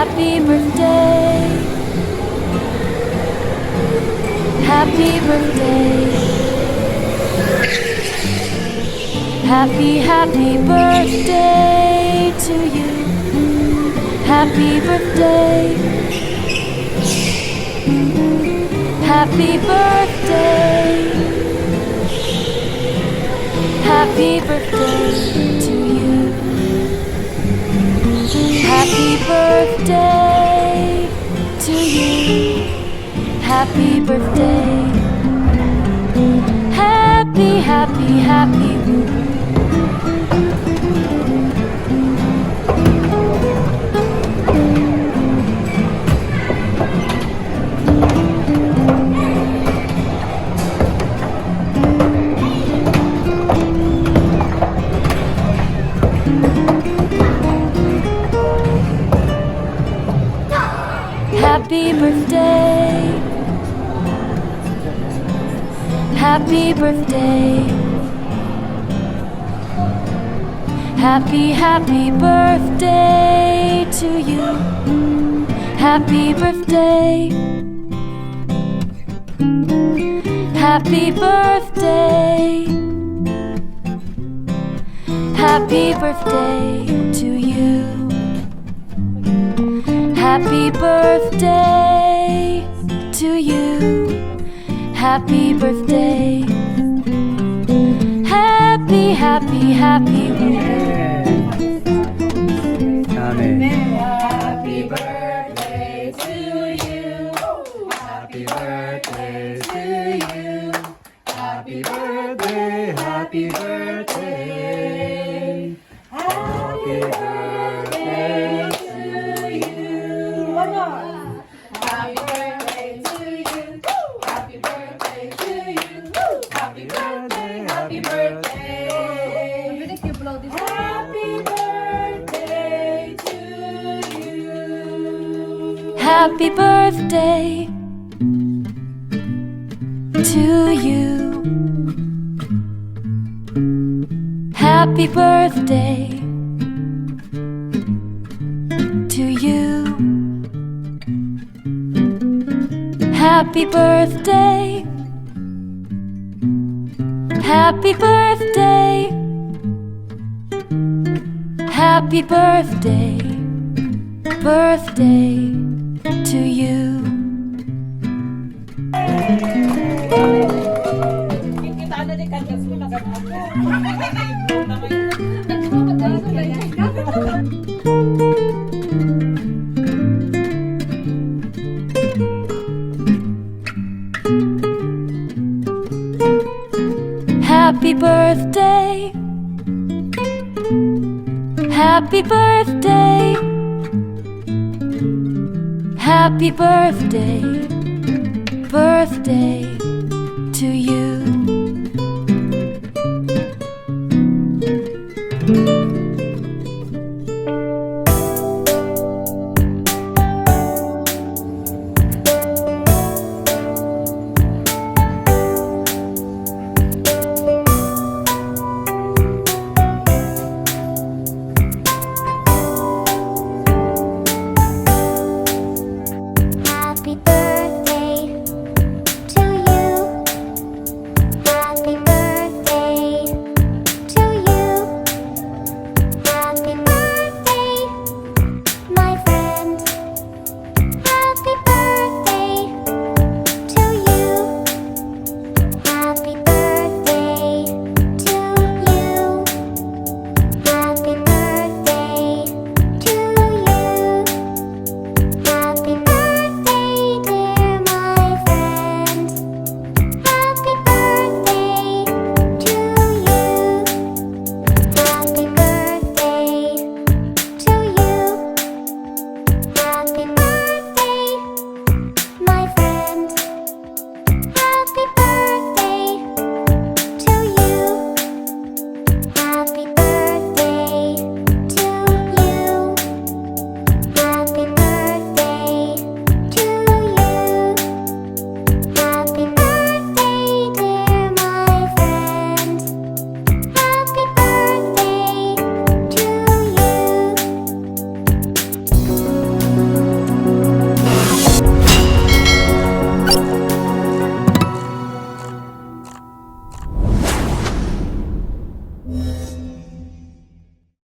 Happy birthday. Happy birthday. Happy birthday to you. Happy birthday. Happy birthday. Happy birthday to you. Happy birthday to you. Happy birthday. Happy. Happy birthday. Happy birthday. Happy birthday to you. Happy birthday. Happy birthday. Happy birthday to you. Happy birthday to you. Happy birthday. Happy birthday. Amen. Happy birthday to you. Happy birthday to you. Happy birthday, happy birthday. Happy birthday to you. One more. Happy birthday to you. Happy birthday to you. Happy birthday, happy birthday. Happy birthday to you. Happy birthday to you. Happy birthday to you. Happy birthday. Happy birthday. Happy birthday. Birthday to you. Happy birthday. Happy birthday. Happy birthday. Birthday to you.